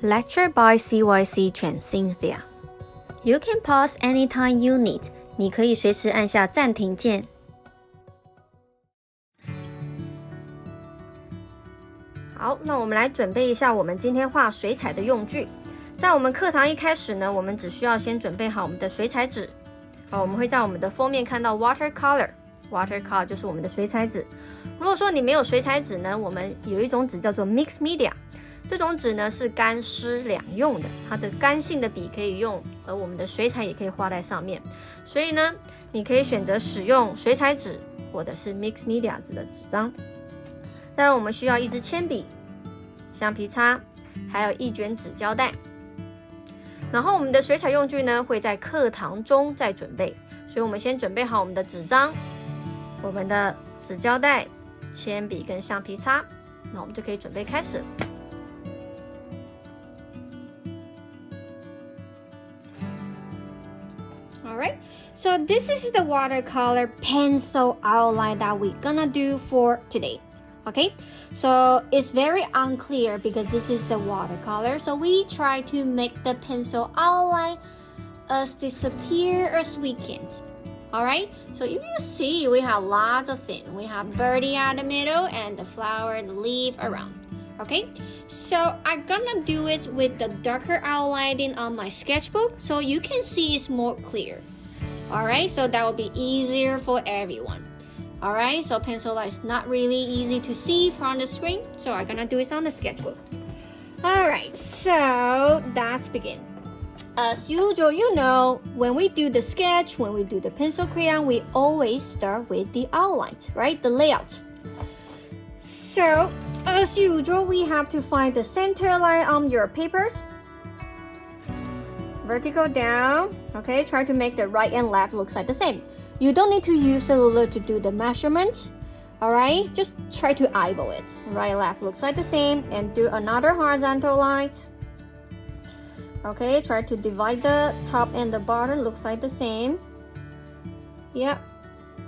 Lecture by CYC Chen Cynthia. You can pause anytime you need. 你可以随时按下暂停键。好，那我们来准备一下我们今天画水彩的用具。在我们课堂一开始呢，我们只需要先准备好我们的水彩纸。我们会在我们的封面看到 watercolour。watercolour 就是我们的水彩纸。如果说你没有水彩纸呢，我们有一种纸叫做 mixed media。这种纸呢是干湿两用的，它的干性的笔可以用，而我们的水彩也可以画在上面。所以呢，你可以选择使用水彩纸或者是 mixed media 纸的纸张。当然，我们需要一支铅笔、橡皮擦，还有一卷纸胶带。然后我们的水彩用具呢会在课堂中再准备，所以我们先准备好我们的纸张、我们的纸胶带、铅笔跟橡皮擦，那我们就可以准备开始。Alright, so this is the watercolor pencil outline that we're gonna do for today. Okay, so it's very unclear because this is the watercolor, so we try to make the pencil outline as disappear as we can. Alright, so if you see, we have lots of things. We have birdie at the middle and the flower and the leaf around. Okay, so I'm gonna do it with the darker outlining on my sketchbook so you can see it's more clear. Alright, so that will be easier for everyone. Alright, so pencil line is not really easy to see from the screen, so I'm gonna do it on the sketchbook. Alright, so let's begin. As usual, you know, when we do the sketch, when we do the pencil crayon, we always start with the outlines, right? The layout. So, as usual, we have to find the center line on your papers. Vertical down. Okay, try to make the right and left looks like the same. You don't need to use the ruler to do the measurements. Alright, just try to eyeball it. Right and left looks like the same. And do another horizontal line. Okay, try to divide the top and the bottom looks like the same. Yeah.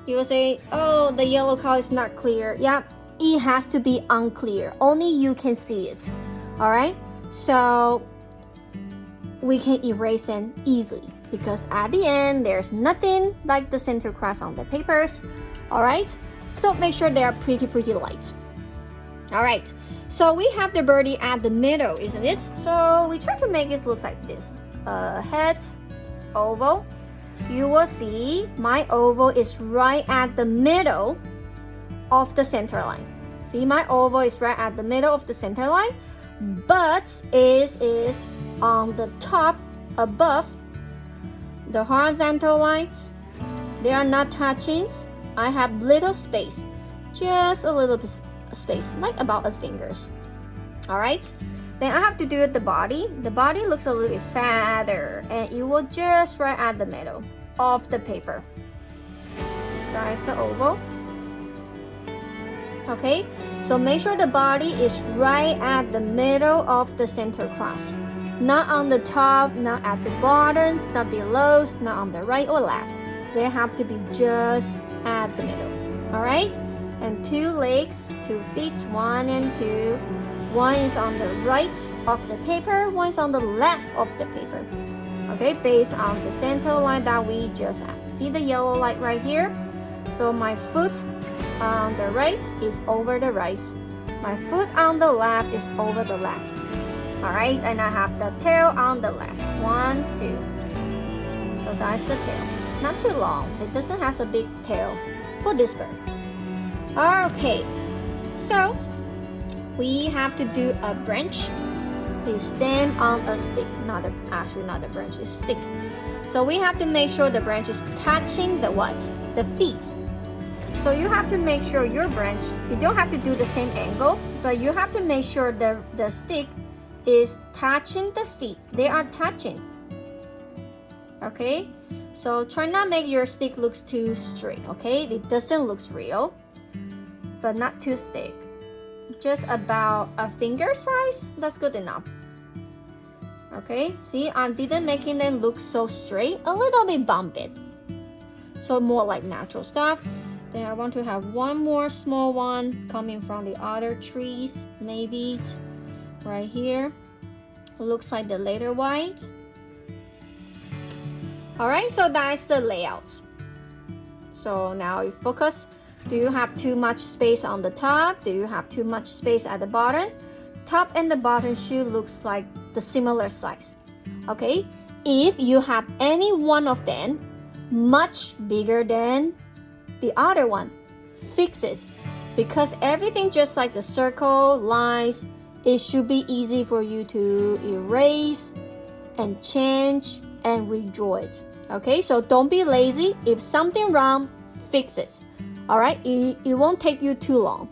You will say, oh, the yellow color is not clear. Yeah, it has to be unclear. Only you can see it. Alright, so we can erase it easily because at the end there's nothing like the center cross on the papers. Alright, so make sure they are pretty light. Alright, so we have the birdie at the middle, isn't it? So we try to make it look like this. Head, oval. You will see my oval is right at the middle of the center line. See, my oval is right at the middle of the center line, but it is on the top above the horizontal lines. They are not touching. I have little space, just a little bit space, like about a fingers. Alright, then I have to do it the body. The body looks a little bit fatter and it will just right at the middle of the paper. That is the oval. Okay, so make sure the body is right at the middle of the center cross. Not on the top, not at the bottoms, not below, not on the right or left. They have to be just at the middle. Alright? And two legs, 2 feet, 1 and 2. One is on the right of the paper, one is on the left of the paper. Okay, based on the center line that we just had. See the yellow light right here? So my foot on the right is over the right. My foot on the left is over the left. Alright, and I have the tail on the left. 1, 2. So that's the tail. Not too long. It doesn't have a big tail for this bird. Okay, so we have to do a branch. It's stem on a stick. Not a branch, it's stick. So we have to make sure the branch is touching the what? The feet. So you have to make sure your branch, you don't have to do the same angle, but you have to make sure the stick is touching the feet. They are touching. Okay, so try not make your stick looks too straight. Okay, it doesn't look real, but not too thick. Just about a finger size. That's good enough. Okay, see, I didn't making them look so straight. A little bit bumped. So more like natural stuff. Then I want to have one more small one coming from the other trees, maybe right here. Looks like the letter white. Alright, so that's the layout. So now you focus. Do you have too much space on the top? Do you have too much space at the bottom? Top and the bottom shoe looks like the similar size. Okay, if you have any one of them much bigger than the other one, fix it. Because everything just like the circle, lines, it should be easy for you to erase and change and redraw it. Okay, so don't be lazy. If something wrong, fix it. All right, it won't take you too long.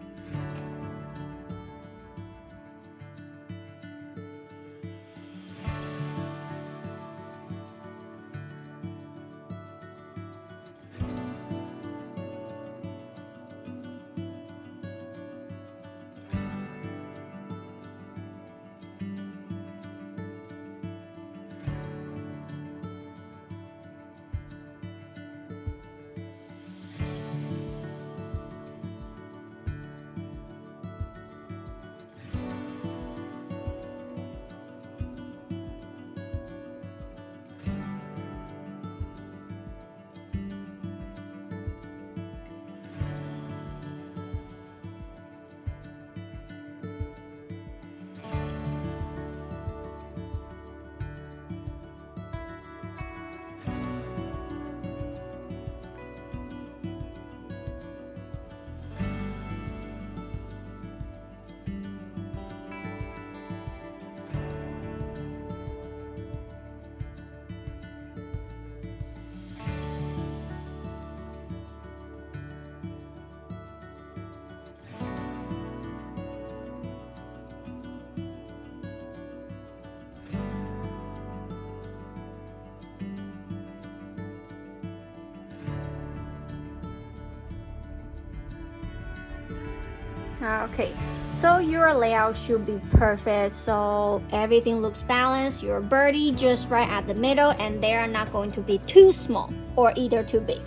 Okay, so your layout should be perfect, so everything looks balanced. Your birdie just right at the middle, and they are not going to be too small or either too big.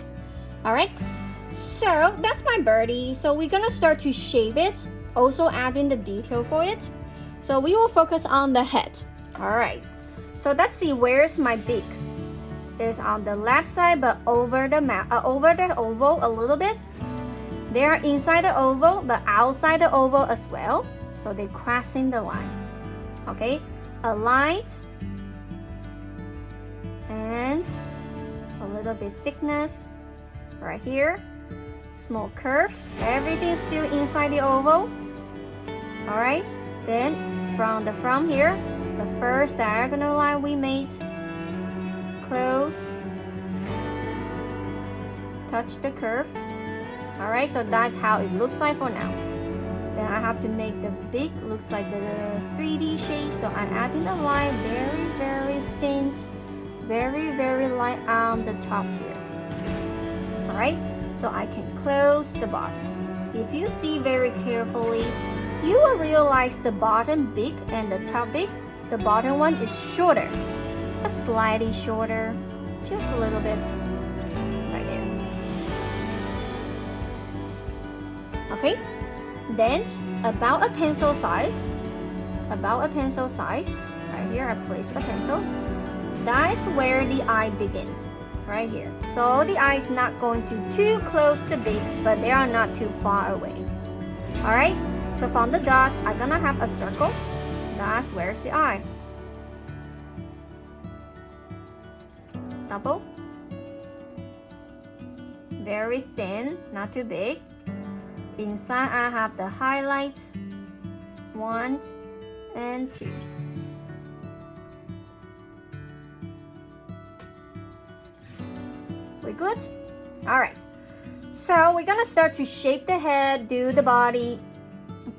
All right, so that's my birdie. So we're gonna start to shape it, also adding the detail for it. So we will focus on the head. All right, so let's see, where's my beak? It's on the left side, but over the oval a little bit. They are inside the oval, but outside the oval as well. So they're crossing the line. Okay, a light and a little bit thickness right here. Small curve. Everything's still inside the oval. All right. Then from the front here, the first diagonal line we made, close, touch the curve. Alright, so that's how it looks like for now. Then I have to make the beak looks like the 3D shape, so I'm adding a line very, very thin, very light on the top here. Alright, so I can close the bottom. If you see very carefully, you will realize the bottom beak and the top beak, the bottom one is shorter, slightly shorter, just a little bit. Okay, then about a pencil size, right here I place a pencil. That's where the eye begins, right here. So the eye is not going to too close to the beak, but they are not too far away. All right, so from the dots, I'm gonna have a circle. That's where's the eye. Double, very thin, not too big. Inside I have the highlights, 1 and 2. We good? All right, so we're gonna start to shape the head, do the body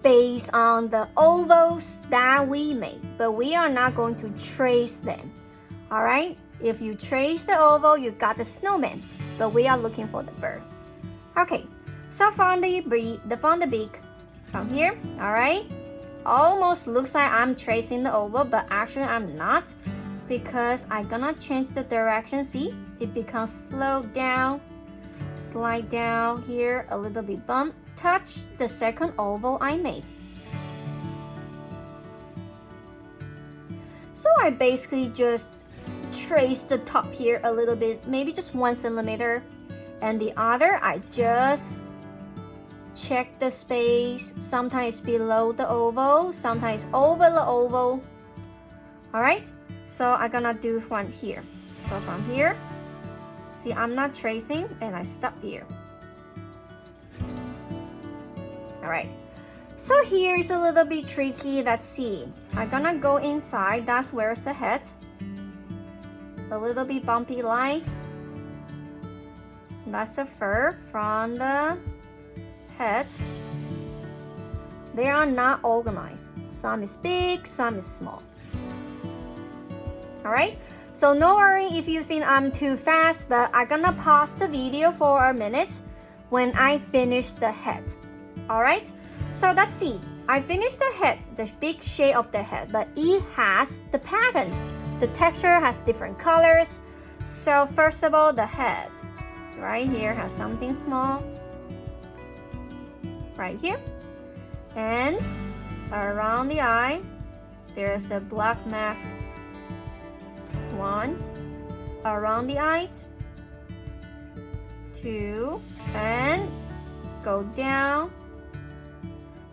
based on the ovals that we made, but we are not going to trace them. All right, if you trace the oval, you got the snowman, but we are looking for the bird. Okay, so from the beak, from here, all right, almost looks like I'm tracing the oval, but actually I'm not, because I'm gonna change the direction. See, it becomes slow down, slide down here, a little bit bump, touch the second oval I made. So I basically just trace the top here a little bit, maybe just 1 centimeter, and the other I just check the space, sometimes below the oval, sometimes over the oval. Alright, so I'm gonna do one here. So from here, see, I'm not tracing and I stop here. Alright, so here is a little bit tricky. Let's see, I'm gonna go inside. That's where's the head. A little bit bumpy lines. That's the fur from the head. They are not organized. Some is big, some is small. Alright, so no worry if you think I'm too fast, but I'm gonna pause the video for a minute when I finish the head. Alright, so let's see. I finished the head, the big shape of the head, but it has the pattern. The texture has different colors. So first of all, the head right here has something small right here, and around the eye there's a black mask. One around the eyes, two, and go down.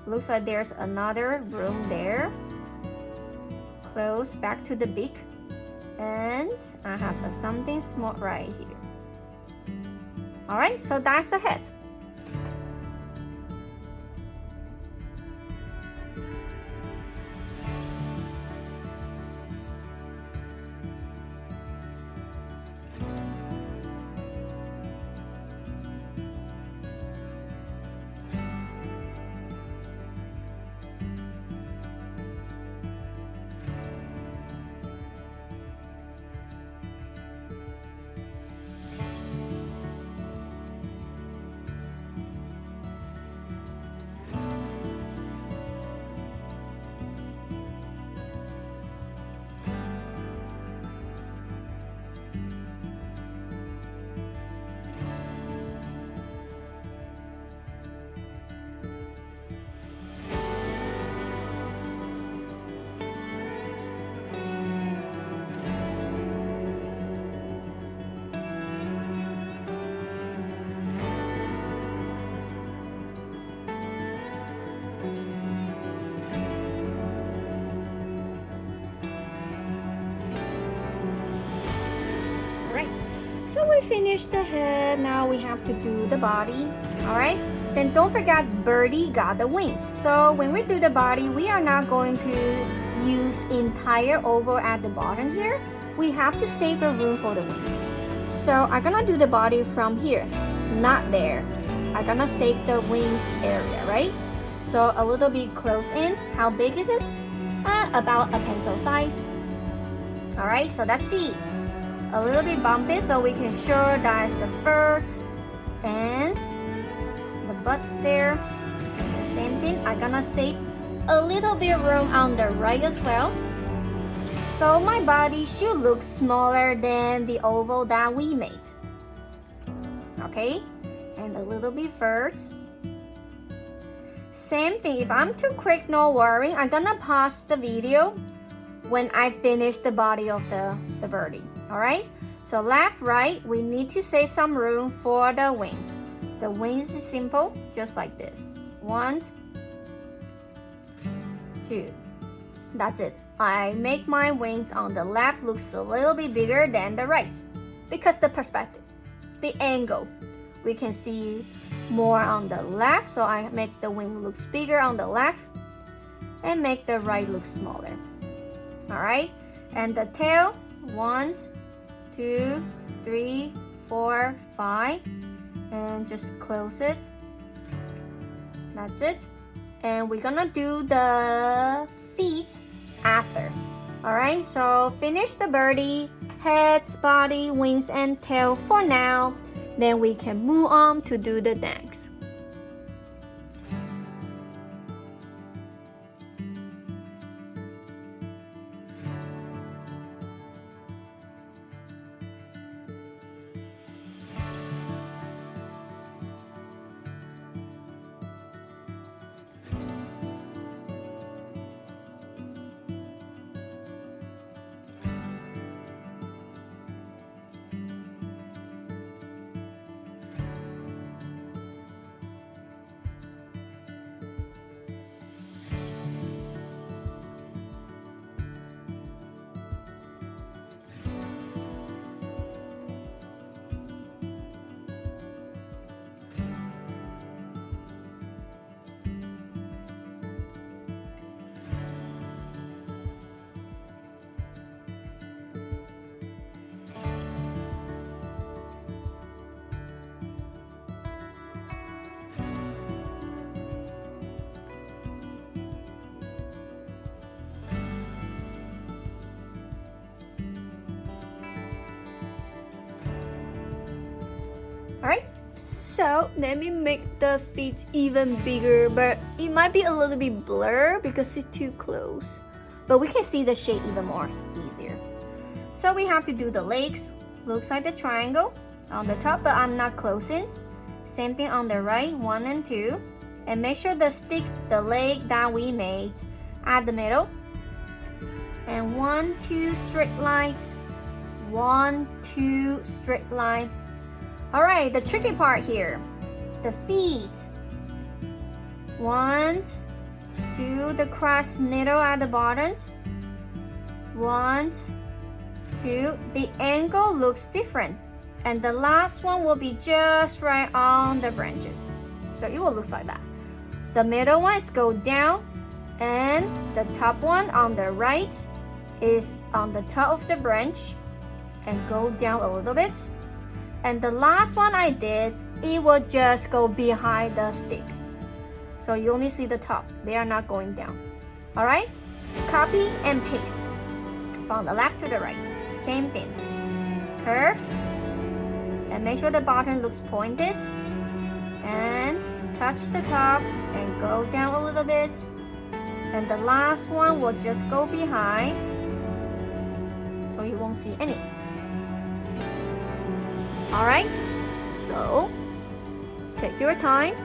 Looks like there's another room there. Close back to the beak, and I have something small right here. Alright, so that's the head. So we finished the head, now we have to do the body. Alright, so don't forget birdie got the wings. So when we do the body, we are not going to use entire oval at the bottom here. We have to save a room for the wings. So I'm gonna do the body from here, not there. I'm gonna save the wings area, right? So a little bit close in. How big is it? About a pencil size. Alright, so let's see. A little bit bumpy so we can show that's the first and the butts there. And same thing, I'm gonna save a little bit room on the right as well. So my body should look smaller than the oval that we made. Okay, and a little bit first. Same thing, if I'm too quick, no worry. I'm gonna pause the video when I finish the body of the birdie. Alright, so left, right, we need to save some room for the wings. The wings is simple, just like this. 1, 2. That's it. I make my wings on the left looks a little bit bigger than the right because the perspective, the angle. We can see more on the left, so I make the wing looks bigger on the left and make the right look smaller. Alright, and the tail, 1, 2, 3, 4, 5, and just close it. That's it. And we're gonna do the feet after. Alright, so finish the birdie, head, body, wings, and tail for now. Then we can move on to do the next. Alright, so let me make the feet even bigger, but it might be a little bit blurred because it's too close. But we can see the shape even more easier. So we have to do the legs. Looks like the triangle on the top, but I'm not closing. Same thing on the right, 1 and 2. And make sure to stick the leg that we made at the middle. And 1, 2 straight lines. 1, 2 straight line. Alright, the tricky part here, the feet. 1, 2, the cross needle at the bottoms. 1, 2, the angle looks different. And the last one will be just right on the branches. So it will look like that. The middle ones go down, and the top one on the right is on the top of the branch and go down a little bit. And the last one I did, it will just go behind the stick. So you only see the top. They are not going down. Alright? Copy and paste. From the left to the right. Same thing. Curve. And make sure the bottom looks pointed. And touch the top and go down a little bit. And the last one will just go behind. So you won't see any. Alright, so take your time.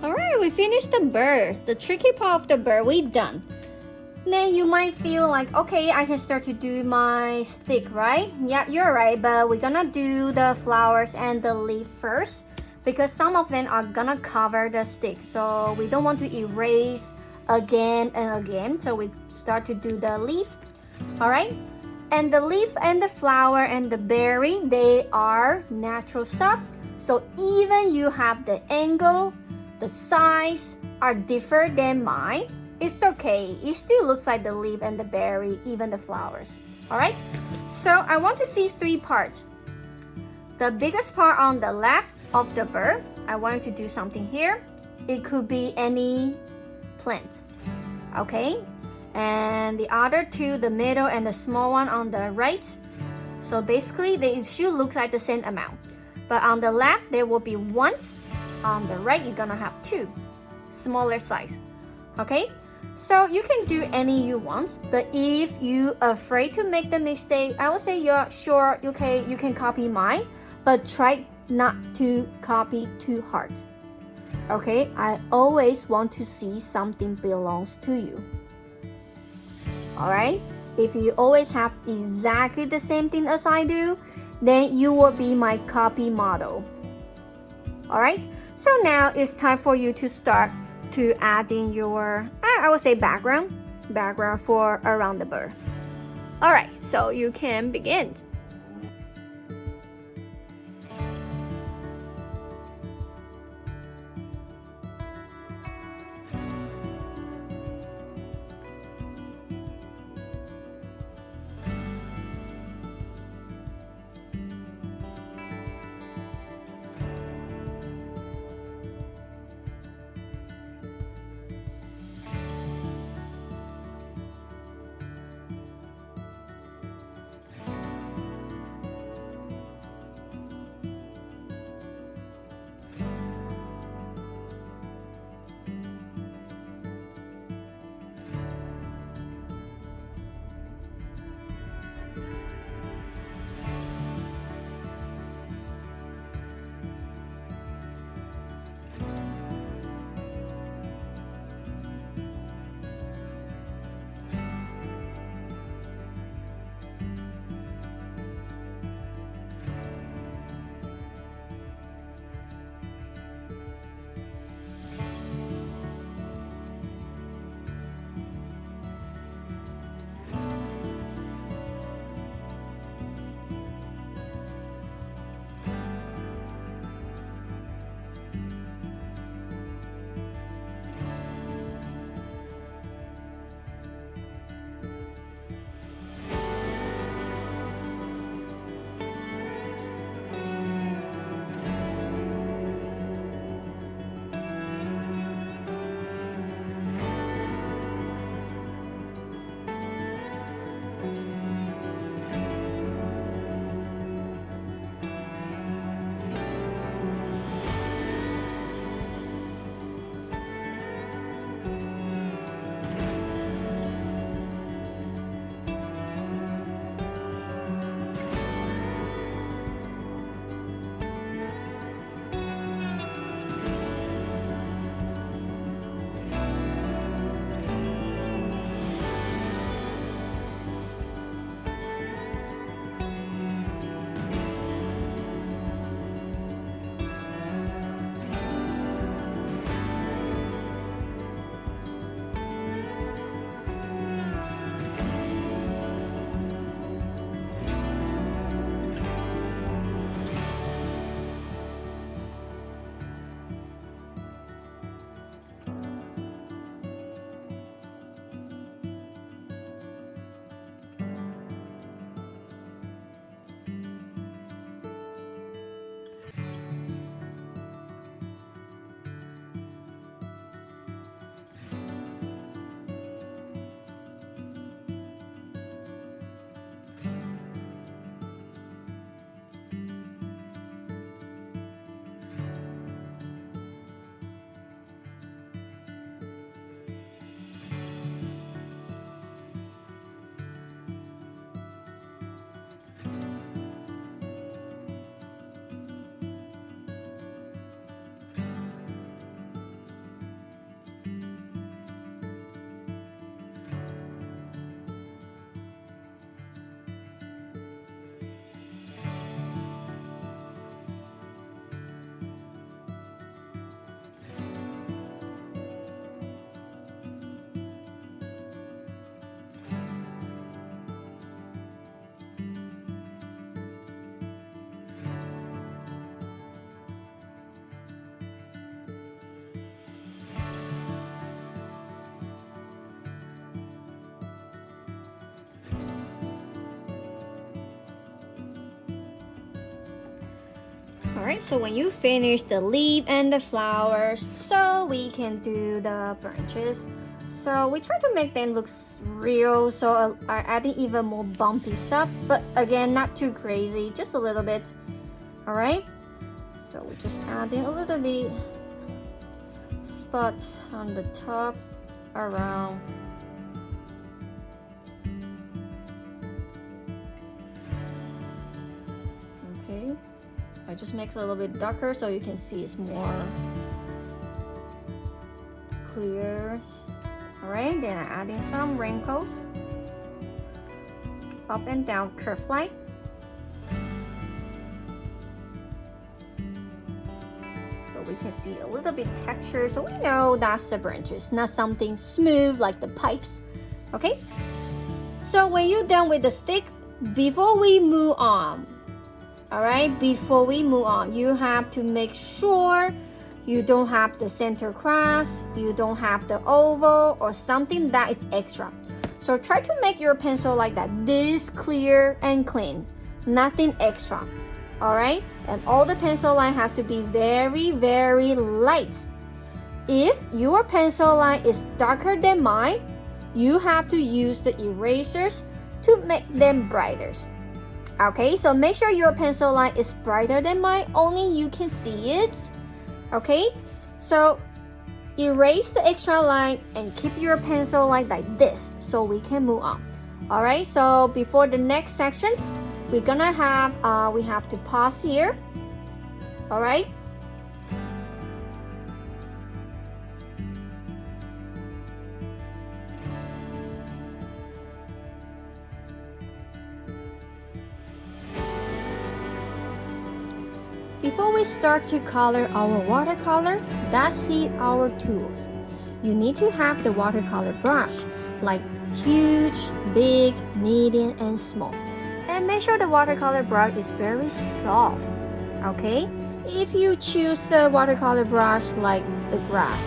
Alright, we finished the bird. The tricky part of the bird, we done. Then you might feel like, okay, I can start to do my stick, right? Yeah, you're right, but we're gonna do the flowers and the leaf first because some of them are gonna cover the stick. So we don't want to erase again and again. So we start to do the leaf. Alright? And the leaf and the flower and the berry, they are natural stuff. So even you have the angle, the size are different than mine. It's okay. It still looks like the leaf and the berry, even the flowers. Alright? So I want to see 3 parts. The biggest part on the left of the bird, I want you to do something here. It could be any plant. Okay? And the other 2, the middle and the small one on the right. So basically, they should look like the same amount. But on the left, there will be 1. On the right, you're gonna have 2, smaller size. Okay, so you can do any you want, but if you afraid to make the mistake, I would say you're sure you can copy mine, but try not to copy too hard. Okay, I always want to see something belongs to you. Alright, if you always have exactly the same thing as I do, then you will be my copy model. Alright, so now it's time for you to start to add in your, I would say background for around the bird. Alright, so you can begin. Alright, so when you finish the leaf and the flowers, so we can do the branches. So we try to make them look real, so are adding even more bumpy stuff, but again, not too crazy, just a little bit. Alright, so we're just adding a little bit spots on the top around. Okay, I just make it a little bit darker so you can see it's more clear. Alright, then I'm adding some wrinkles, up and down curve line. So we can see a little bit texture, so we know that's the branches, not something smooth like the pipes. Okay, so when you're done with the stick, before we move on, alright, before we move on, you have to make sure you don't have the center cross, you don't have the oval or something that is extra. So try to make your pencil like that, this clear and clean, nothing extra. Alright, and all the pencil line have to be very, very light. If your pencil line is darker than mine, you have to use the erasers to make them brighter. Okay, so make sure your pencil line is brighter than mine, only you can see it. Okay, so erase the extra line and keep your pencil line like this so we can move on. Alright, so before the next sections, we're gonna have we have to pause here. Alright, before we start to color our watercolor, that's it, our tools. You need to have the watercolor brush, like huge, big, medium, and small. And make sure the watercolor brush is very soft, okay? If you choose the watercolor brush like the grass,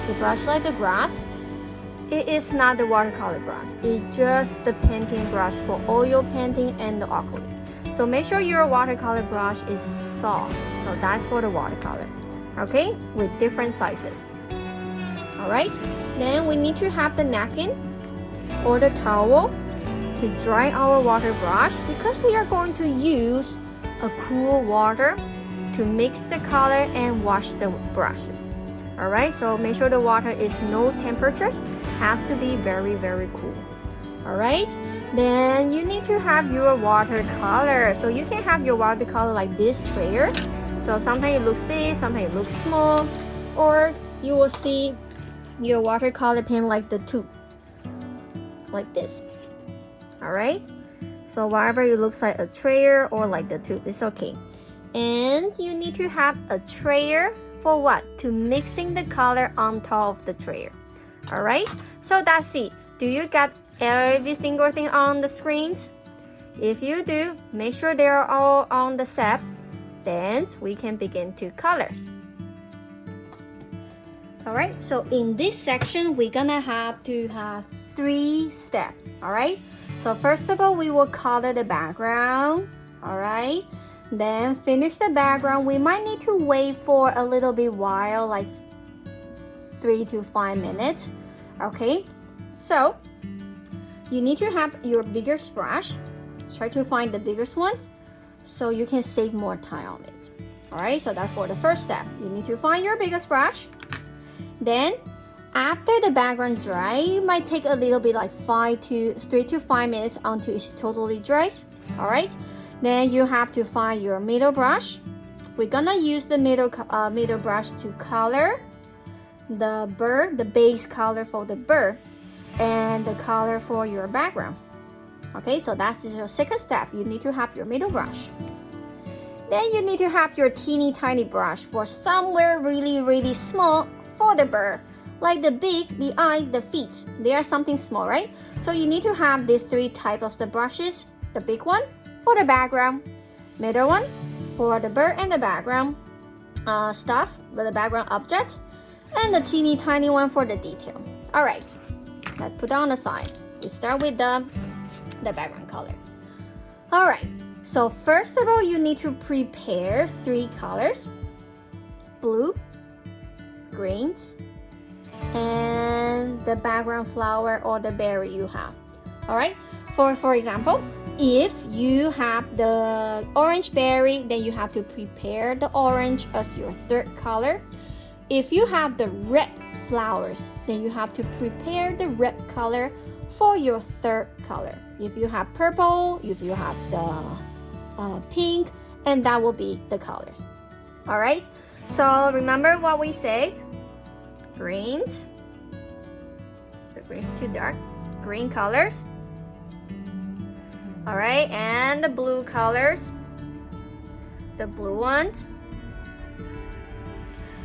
it is not the watercolor brush. It's just the painting brush for oil painting and the acrylic. So make sure your watercolor brush is soft. So that's for the watercolor, okay? With different sizes. Alright, then we need to have the napkin or the towel to dry our water brush because we are going to use a cool water to mix the color and wash the brushes. Alright, so make sure the water is no temperatures, has to be very, very cool. Alright, then you need to have your watercolor. So you can have your watercolor like this tray. So sometimes it looks big, sometimes it looks small, or you will see your watercolor pen like the tube, like this. Alright, so whatever it looks like a tray or like the tube, it's okay. And you need to have a tray for what? To mixing the color on top of the tray. Alright, so that's it. Do you get every single thing on the screens? If you do, make sure they are all on the set. Then we can begin to color. Alright, so in this section, we're gonna have to have 3 steps. Alright, so first of all, we will color the background. Alright, then finish the background. We might need to wait for a little bit while, like 3 to 5 minutes. Okay, so you need to have your biggest brush. Try to find the biggest ones so you can save more time on it. Alright, so that's for the first step. You need to find your biggest brush. Then after the background dry, you might take a little bit like 3 to 5 minutes until it's totally dry. Alright, then you have to find your middle brush. We're gonna use the middle brush to color the bird, the base color for the bird, and the color for your background. Okay, so that's your second step. You need to have your middle brush. Then you need to have your teeny tiny brush for somewhere really, really small for the bird. Like the beak, the eye, the feet. They are something small, right? So you need to have these 3 types of the brushes. The big one for the background, middle one for the bird and the background stuff, the background object, and the teeny tiny one for the detail. Alright, let's put that on the side. We start with the background color. Alright, so first of all, you need to prepare 3 colors. blue, greens, and the background flower or the berry you have. All right, for example, if you have the orange berry, then you have to prepare the orange as your third color. If you have the red flowers, then you have to prepare the red color for your third color. If you have purple, if you have the pink, and that will be the colors. All right, so remember what we said. Greens, the green's too dark, green colors. All right, and the blue colors, the blue ones.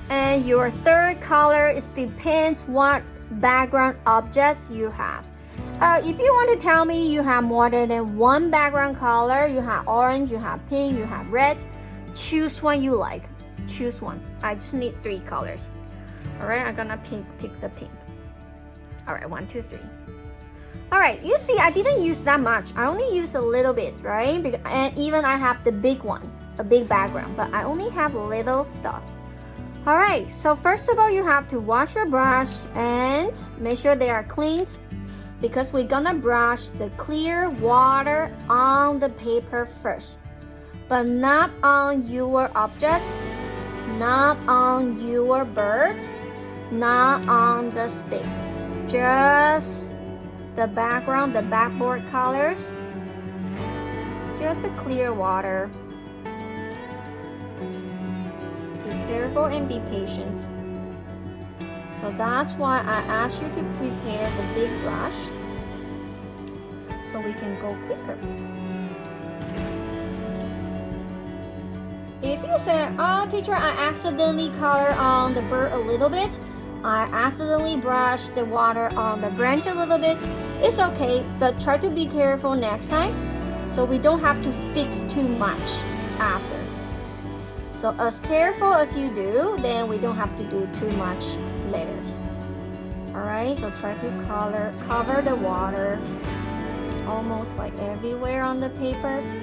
And your third color is depends what background objects you have. If you want to tell me you have more than one background color, you have orange, you have pink, you have red, choose one you like. Choose one. I just need 3 colors. All right, I'm gonna pick the pink. All right, 1, 2, 3. All right, you see, I didn't use that much. I only used a little bit, right? And even I have the big one, a big background, but I only have little stuff. All right, so first of all, you have to wash your brush and make sure they are clean, because we're gonna brush the clear water on the paper first, but not on your object, not on your bird, not on the stick. Just the background, the backboard colors, just a clear water. Be careful and be patient. So that's why I asked you to prepare the big brush so we can go quicker. If you say, oh teacher, I accidentally color on the bird a little bit, I accidentally brushed the water on the branch a little bit, it's okay, but try to be careful next time so we don't have to fix too much after. So as careful as you do, then we don't have to do too much later. Alright, so try to cover the water almost like everywhere on the papers.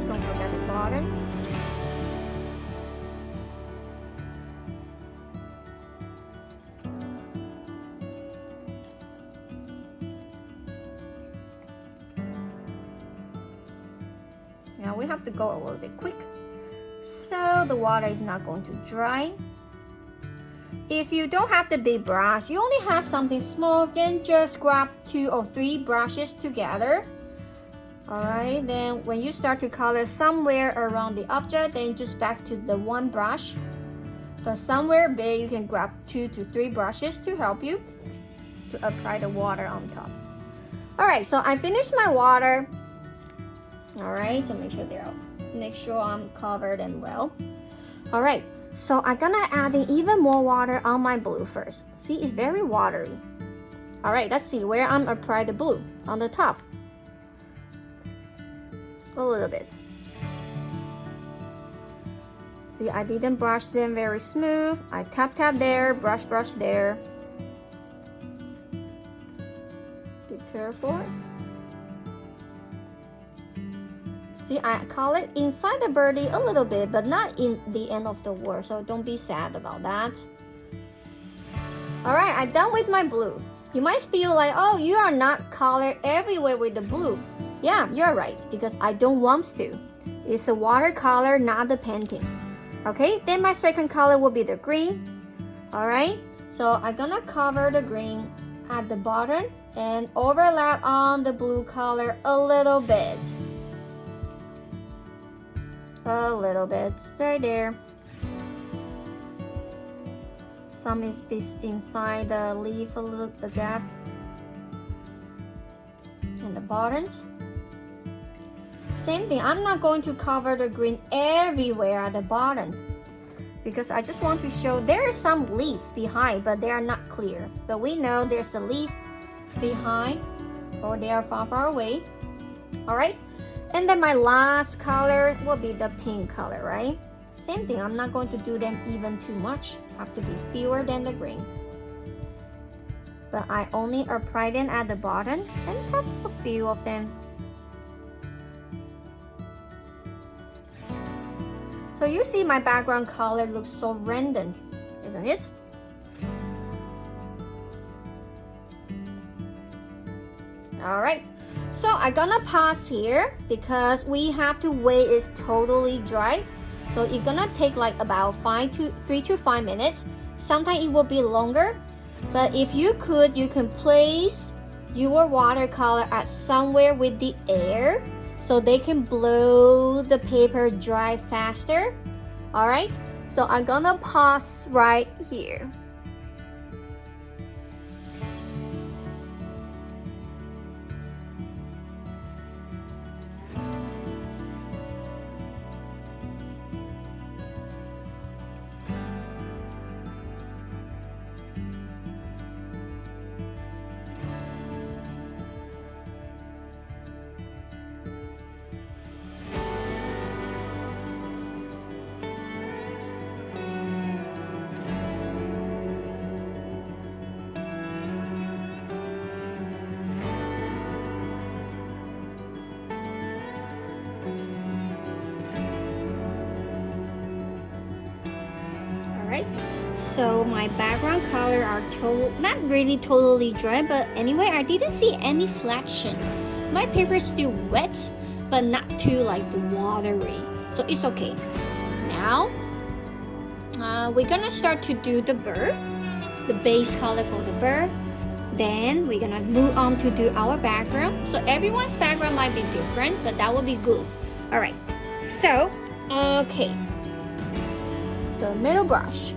Don't forget the bottoms. Now we have to go a little bit quick so the water is not going to dry. If you don't have the big brush, you only have something small, then just grab 2 or 3 brushes together. Alright, then when you start to color somewhere around the object, then just back to the 1 brush. But somewhere big, you can grab 2 to 3 brushes to help you to apply the water on top. Alright, so I finished my water. Alright, so make sure I'm covered and well. Alright, so I'm gonna add in even more water on my blue first. See, it's very watery. Alright, let's see where I'm apply the blue on the top. A little bit. See, I didn't brush them very smooth. I tap there, brush there. Be careful. See, I call it inside the birdie a little bit, but not in the end of the word, so don't be sad about that. Alright, I'm done with my blue. You might feel like, oh, you are not colored everywhere with the blue. Yeah, you're right, because I don't want to. It's a watercolor, not the painting. Okay, then my second color will be the green. Alright, so I'm gonna cover the green at the bottom and overlap on the blue color a little bit. A little bit, right there. Some is inside the leaf, a little, the gap. And the bottoms. Same thing, I'm not going to cover the green everywhere at the bottom because I just want to show there is some leaf behind, but they are not clear. But we know there's a leaf behind or they are far away. Alright? And then my last color will be the pink color, right? Same thing, I'm not going to do them even too much. Have to be fewer than the green. But I only apply them at the bottom and touch a few of them. So you see my background color looks so random, isn't it? Alright, so I'm gonna pause here because we have to wait it's totally dry. So it's gonna take like about 3 to 5 minutes. Sometimes it will be longer, but if you could, you can place your watercolor at somewhere with the air so they can blow the paper dry faster. Alright, so I'm gonna pause right here. So my background color are not really totally dry, but anyway, I didn't see any flexion. My paper is still wet, but not too like watery, so it's okay. Now we're gonna start to do the bird, the base color for the bird. Then we're gonna move on to do our background. So everyone's background might be different, but that will be good. All right, so okay, the middle brush.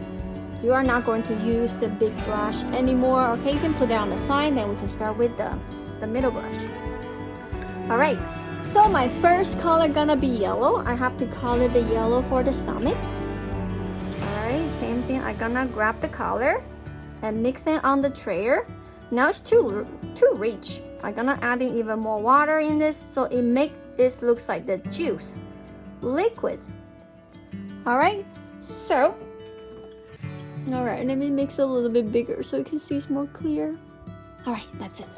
You are not going to use the big brush anymore. Okay, you can put it on the side, then we can start with the middle brush. All right, so my first color gonna be yellow. I have to color the yellow for the stomach. All right, same thing. I'm gonna grab the color and mix it on the tray. Now it's too rich. I'm gonna add in even more water in this so it makes it looks like the juice, liquid. All right, so. Alright, let me mix it a little bit bigger so you can see it's more clear. Alright, that's it.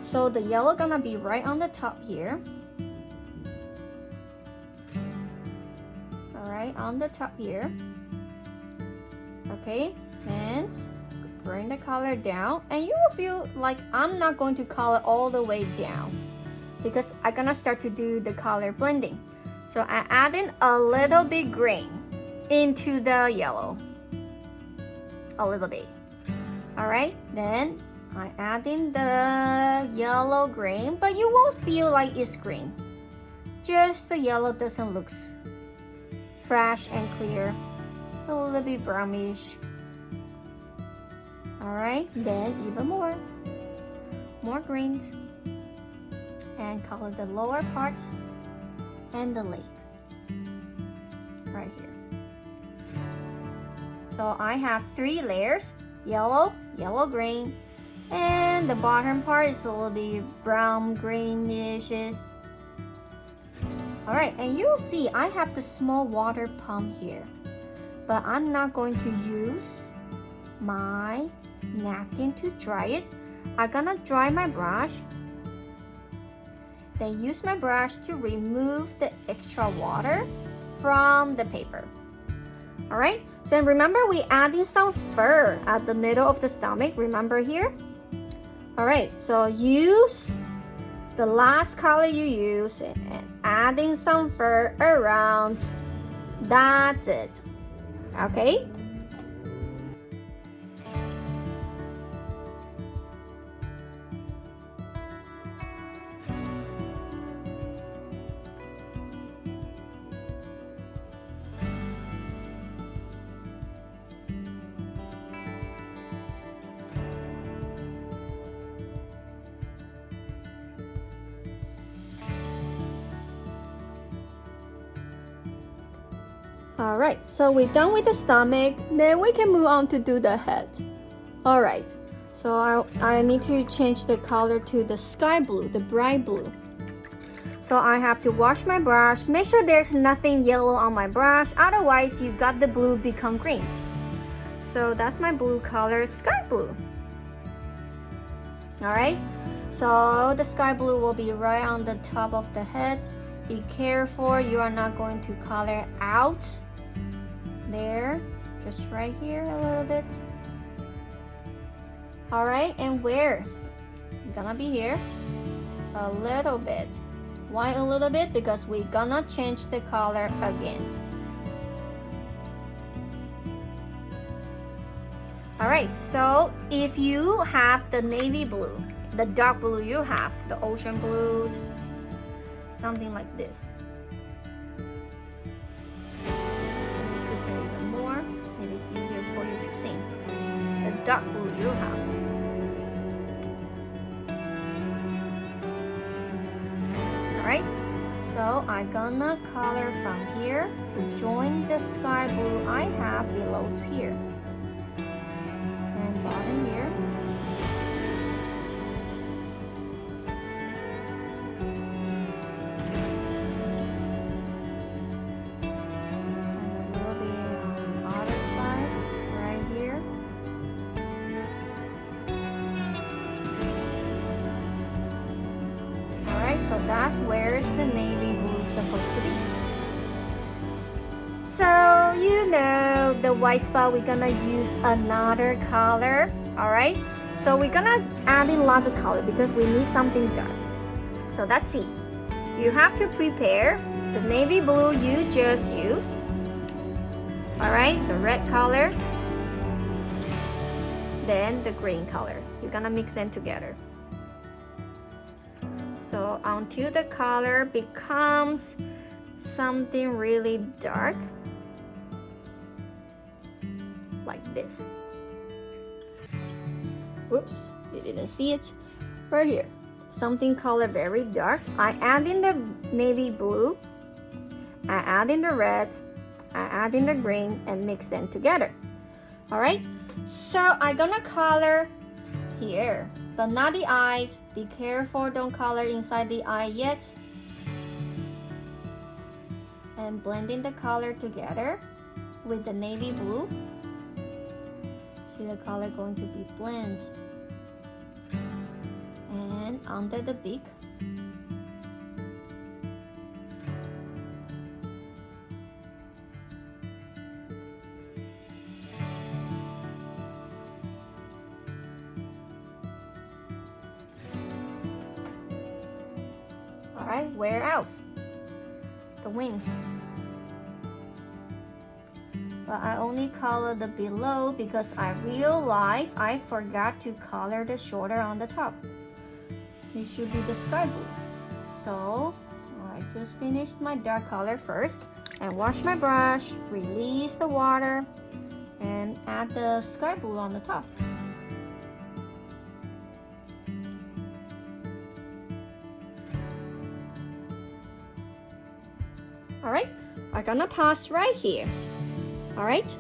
So the yellow gonna be right on the top here. Alright, on the top here. Okay, and bring the color down. And you will feel like I'm not going to color all the way down because I'm gonna start to do the color blending. So I add in a little bit green into the yellow. A little bit. All right, then I add in the yellow green, but you won't feel like it's green. Just the yellow doesn't look fresh and clear, a little bit brownish. All right, then even more greens, and color the lower parts and the legs right here. So I have 3 layers, yellow, green, and the bottom part is a little bit brown, greenish. All right, and you'll see I have the small water pump here, but I'm not going to use my napkin to dry it. I'm gonna dry my brush, then use my brush to remove the extra water from the paper. All right, so remember we adding some fur at the middle of the stomach, remember here? All right, so use the last color you use and adding some fur around. That's it, okay? Alright, so we're done with the stomach, then we can move on to do the head. Alright, so I need to change the color to the sky blue, the bright blue. So I have to wash my brush, make sure there's nothing yellow on my brush, otherwise you got the blue become green. So that's my blue color, sky blue. Alright, so the sky blue will be right on the top of the head, Be careful you are not going to color out there, just right here a little bit. All right, and where? Gonna be here a little bit. Why a little bit? Because we're gonna change the color again. All right, so if you have the navy blue, the dark blue you have, the ocean blue, something like this. Even more, maybe it's easier for you to see. The dark blue you have. Alright, so I'm gonna color from here to join the sky blue I have below here. And bottom here. So that's where the navy blue is supposed to be. So you know the white spot, we're gonna use another color. Alright, so we're gonna add in lots of color because we need something dark. So let's see. You have to prepare the navy blue you just used. Alright, the red color, then the green color. You're gonna mix them together. So until the color becomes something really dark, like this. Oops, you didn't see it. Right here, something color very dark. I add in the navy blue, I add in the red, I add in the green, and mix them together. All right, so I'm gonna color here. But not the eyes. Be careful, don't color inside the eye yet. And blending the color together with the navy blue. See the color going to be blend. And under the beak. Alright, where else? The wings. But I only color the below because I realized I forgot to color the shoulder on the top. It should be the sky blue. So I just finished my dark color first and wash my brush, release the water, and add the sky blue on the top. Alright, I'm gonna pause right here. Alright?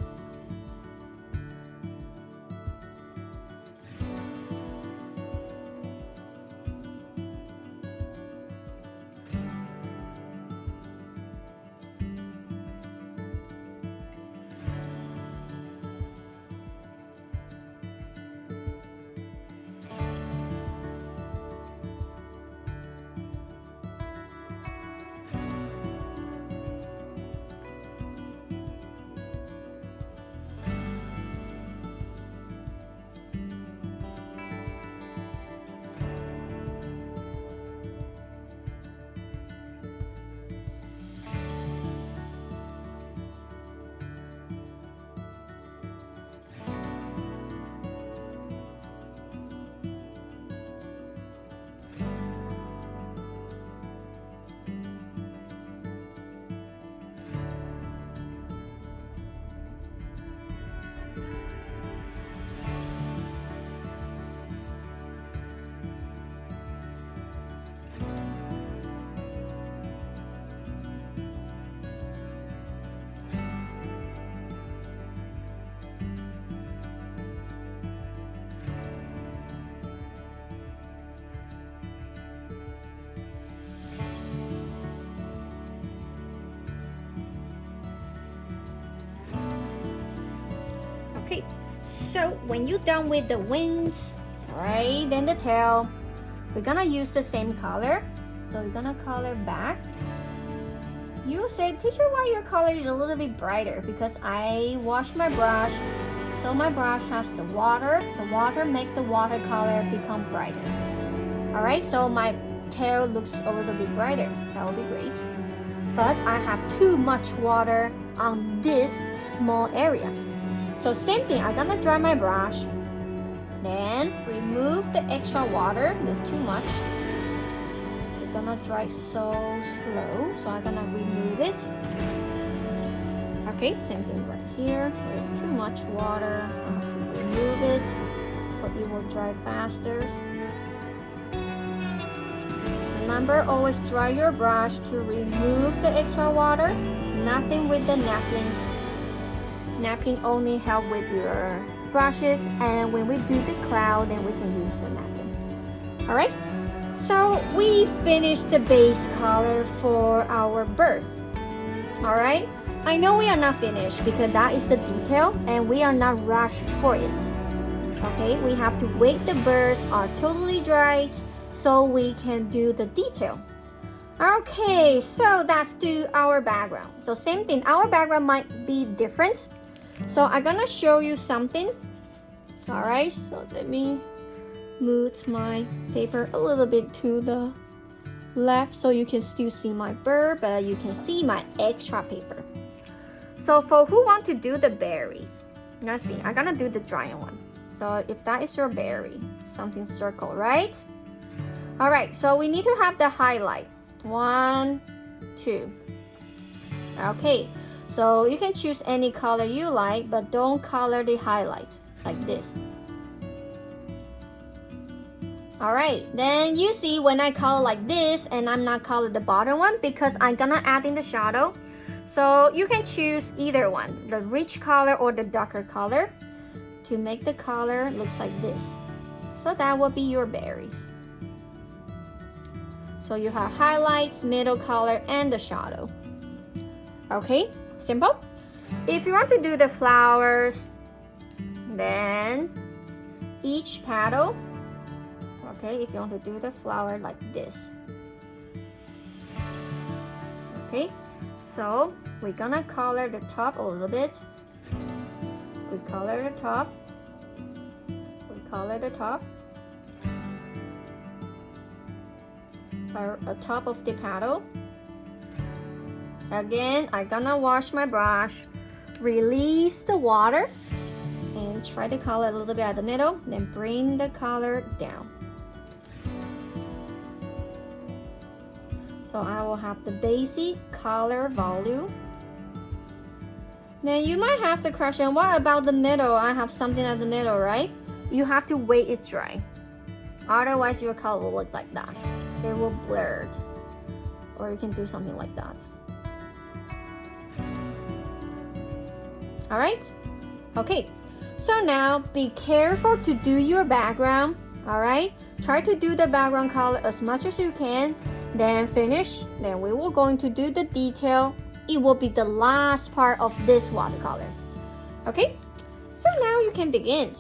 Okay, so when you're done with the wings, alright, then the tail, we're gonna use the same color. So we're gonna color back You say, teacher, why your color is a little bit brighter? Because I wash my brush, so my brush has the water. The water make the watercolor become brightest. Alright, so my tail looks a little bit brighter. That would be great. But I have too much water on this small area. So same thing, I'm gonna dry my brush. Then remove the extra water, there's too much. It's gonna dry so slow, so I'm gonna remove it. Okay, same thing right here. We have too much water, I have to remove it so it will dry faster. Remember, always dry your brush to remove the extra water. Nothing with the napkins. Napkin only help with your brushes, and when we do the cloud, then we can use the napkin. Alright, so we finished the base color for our bird. Alright, I know we are not finished because that is the detail and we are not rushed for it. Okay, we have to wait the birds are totally dried so we can do the detail. Okay, so let's do our background. So same thing, our background might be different. So I'm gonna show you something. Alright, so let me move my paper a little bit to the left so you can still see my bird, but you can see my extra paper. So for who want to do the berries, let's see, I'm gonna do the drying one. So if that is your berry, something circle, right? Alright, so we need to have the highlight. 1, 2. Okay, so you can choose any color you like, but don't color the highlight like this. Alright, then you see when I color like this and I'm not color the bottom one because I'm gonna add in the shadow. So you can choose either one, the rich color or the darker color to make the color looks like this. So that will be your berries. So you have highlights, middle color, and the shadow. Okay, simple. If you want to do the flowers, then each petal, okay, if you want to do the flower like this. Okay, so we're gonna color the top a little bit. We color the top. We color the top. The top of the petal. Again, I'm gonna wash my brush, release the water, and try to color a little bit at the middle, then bring the color down. So I will have the basic color volume. Then you might have the question, what about the middle? I have something at the middle, right? You have to wait it's dry. Otherwise your color will look like that. It will blur. Or you can do something like that. Alright? Okay. So now be careful to do your background. Alright? Try to do the background color as much as you can. Then finish. Then we will going to do the detail. It will be the last part of this watercolor. Okay? So now you can begin.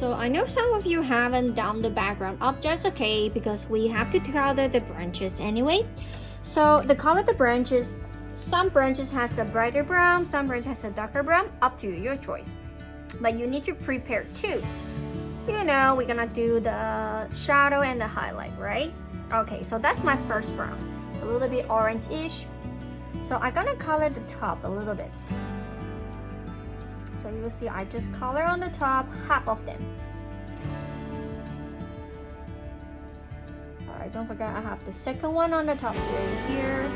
So I know some of you haven't done the background objects, okay, because we have to color the branches anyway. So the color the branches, some branches has a brighter brown, some branches has a darker brown, up to your choice. But you need to prepare too. You know, we're gonna do the shadow and the highlight, right? Okay, so that's my first brown, a little bit orange-ish. So I'm gonna color the top a little bit. So you will see I just color on the top, half of them. Alright, don't forget I have the second one on the top right here.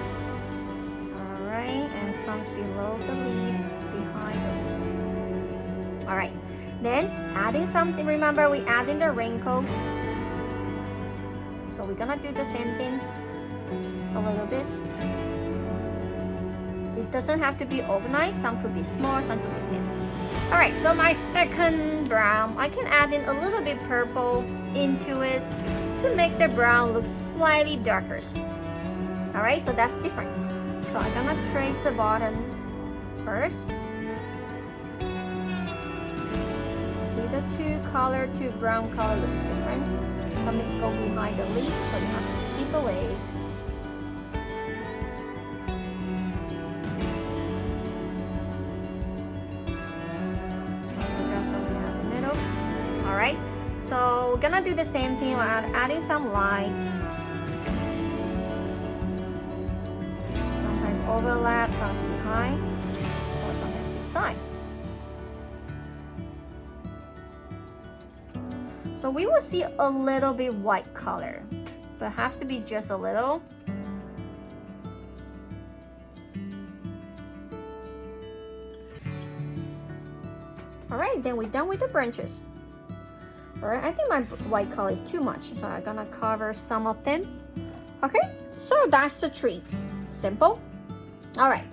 Alright, and some below the leaf, behind the leaf. Alright, then adding something, remember we adding the wrinkles. So we're gonna do the same things a little bit. It doesn't have to be organized, some could be small, some could be thin. Alright, so my second brown, I can add in a little bit purple into it to make the brown look slightly darker. Alright, so that's different. So I'm gonna trace the bottom first. See the two brown color looks different. Some is go behind the leaf, so you have to skip away. Alright, so we're gonna do the same thing, adding some light. Sometimes overlap, sometimes behind, or sometimes beside. So we will see a little bit white color, but has to be just a little. Alright, then we're done with the branches. Alright, I think my white color is too much, so I'm gonna cover some of them. Okay, so that's the tree. Simple. Alright,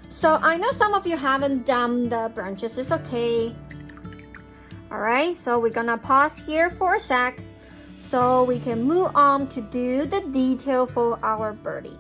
so I know some of you haven't done the branches, it's okay. Alright, so we're gonna pause here for a sec so we can move on to do the detail for our birdie.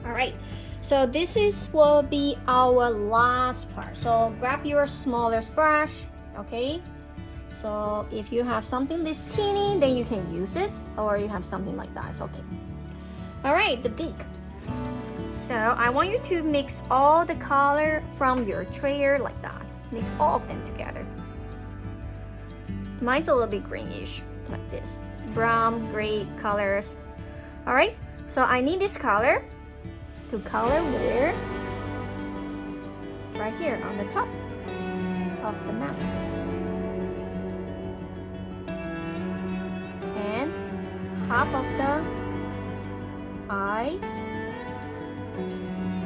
Alright, so will be our last part. So grab your smallest brush, okay? So if you have something this teeny, then you can use it, or you have something like that, it's okay. Alright, the beak. So I want you to mix all the color from your trayer like that. Mix all of them together. Mine's a little bit greenish, like this. Brown, gray colors. Alright, so I need this color to color where? Right here on the top of the mouth. And half of the eyes.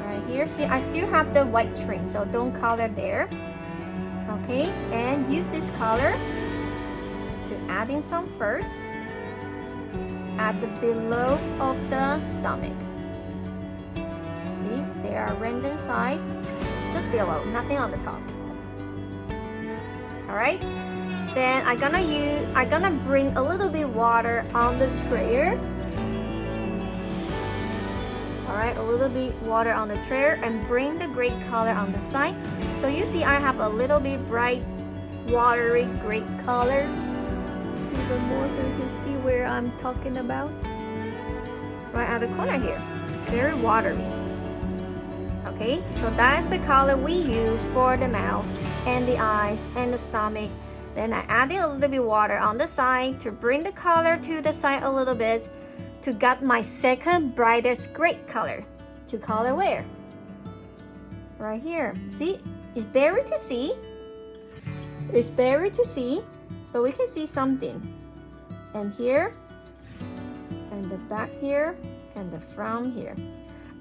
Right here. See, I still have the white trim, so don't color there. Okay, and use this color to add in some first at the below of the stomach. See, they are random size, just below, nothing on the top. All right, then I'm gonna bring a little bit water on the tray. All right, a little bit water on the tray and bring the gray color on the side. So you see I have a little bit bright, watery gray color. Even more so you can see where I'm talking about. Right at the corner here, very watery. Okay, so that's the color we use for the mouth and the eyes and the stomach. Then I added a little bit water on the side to bring the color to the side a little bit to get my second brightest gray color. To color where? Right here. See, it's better to see. It's better to see, but we can see something. And here, and the back here, and the front here.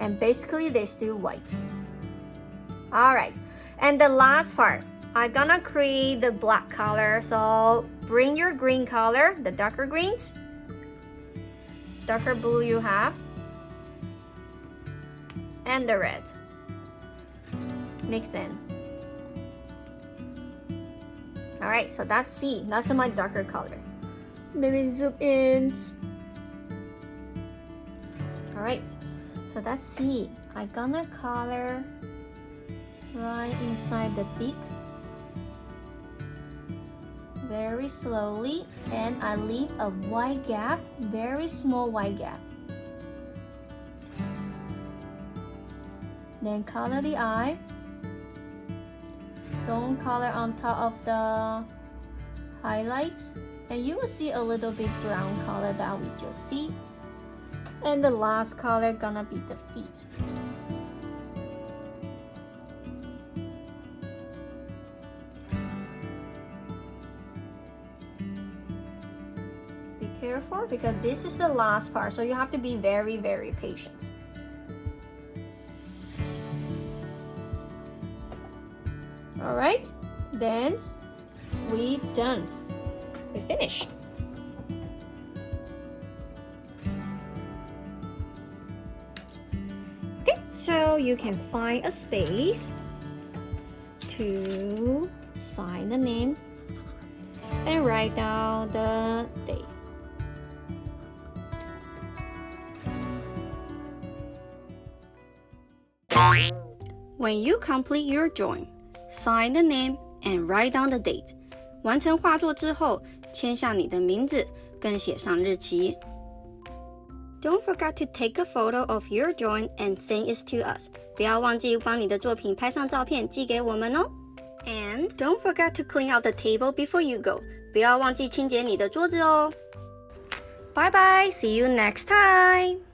And basically they're still white. All right, and the last part, I'm gonna create the black color. So bring your green color, the darker greens, darker blue you have, and the red. Mix in. All right, so that's C. That's my darker color. Maybe zoom in. All right, so that's C. I'm gonna color right inside the beak. Very slowly, and I leave a white gap, very small white gap. Then color the eye. Don't color on top of the highlights, and you will see a little bit brown color that we just see. And the last color gonna be the feet. Be careful because this is the last part, so you have to be very, very patient. All right, then we done. We finished. Okay, so you can find a space to sign the name and write down the date. When you complete your drawing, sign the name and write down the date. 完成画作之后，签下你的名字，跟写上日期。Don't forget to take a photo of your drawing and send it to us. 不要忘记帮你的作品拍上照片寄给我们哦。And don't forget to clean out the table before you go. 不要忘记清洁你的桌子哦。Bye bye, see you next time.